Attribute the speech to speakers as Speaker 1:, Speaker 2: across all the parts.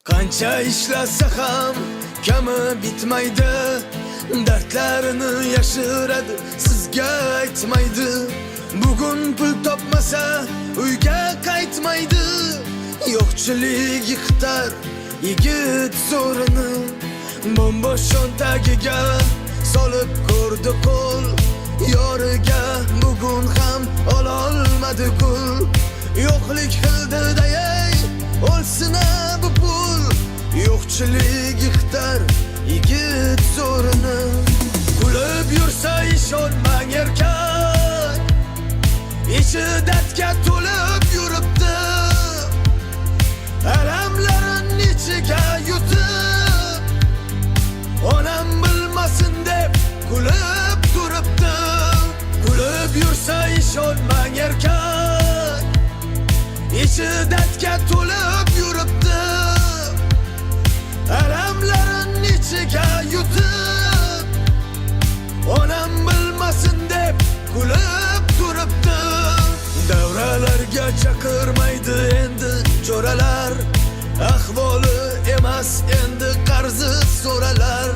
Speaker 1: Qancha ishlasa ham kami bitmaydi, dardlarini yashiradi, sizga aytmaydi. Bugun pul topmasa uyga qaytmaydi, yo'qchilik yiqitar yigit zo'rini. Bombosh cho'ntagiga solib ko'rdi qo'l, yoriga bugun ham ololmadi gul. Yo'qlik xildidayay o'lsin bu pul, yo'qchilik yiqitar yigit zo'rini. Kulib yursa ishonmang erkak, ichi dardga to'lib yuribdi. Alamlarin ichiga yutib, onam bilmasin deb kulib turibdi. Kulib yursa ishonmang erkak, ichi dardga to'lib yuribdi. Alamlarin ichiga yutib, onam bilmasin deb kulib turibdi. Davralarga chaqirmaydi endi jo'ralar, ahvoli emas endi qarzi so'ralar.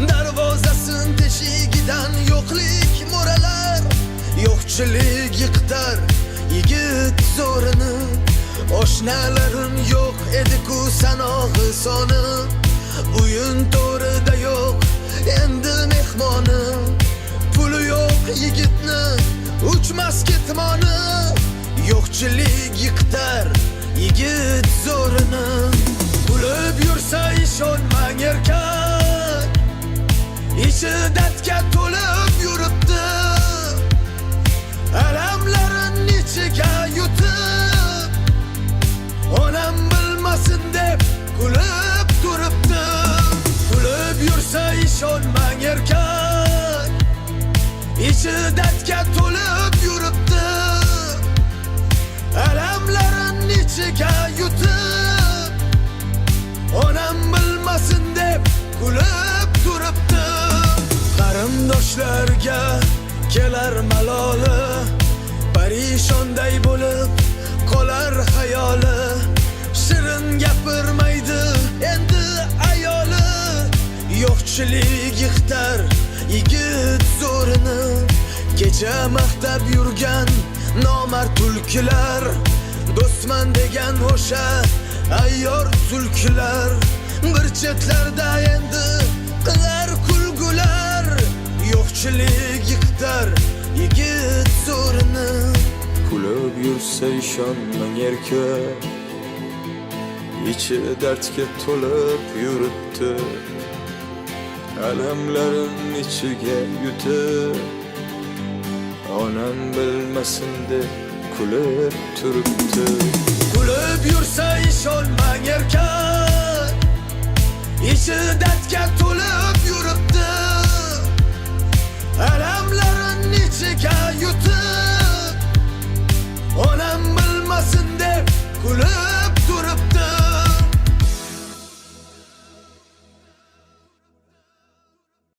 Speaker 1: Darvozasin teshigidan yo'qlik mo'ralar, yo'qchilik yiqitar yigit zo'rini. Oshnalarim yo'q edi-ku sanog'i soni, uyun to'rida yo'q endi mehmoni. Puli yo'q yigitni uchmas ketmoni, yo'qchilik yiqitar yigit zo'rini. Kulib yursa ishonmang erkak, ichi dardga to'lib yuribdi. Alamlarin ichiga yutib, onam bilmasin deb kulib turibdi. Kulib yursa ishonmang erkak, ichi dardga to'lib yuribdi. Alamlarin ichiga yutib, onam bilmasin deb kulib turibdi. Qarindoshlarga kelar maloli, parishonday bo'lib qolar hayoli. Shirin gapirmaydi endi ayoli, yo'qchilik yiqitar yigit zo'rini. Kecha maqtab yurgan nomard tulkilar, do'stman degan o'sha ayyor tulkilar. Bir chetlarda endi qilar kulgular, yo'qchilik yiqitar yigit zo'rini.
Speaker 2: Kulib yursa ishonmang erkak, ichi dardga to'lib yuribdi. Alamlarin ichiga yutib, onam bilmasin deb kulib turibdi.
Speaker 1: Kulib yursa ishonmang erkak, ichi dardga to'lib yuribdi. Alamlarin ichiga yutib, onam bilmasin deb kulib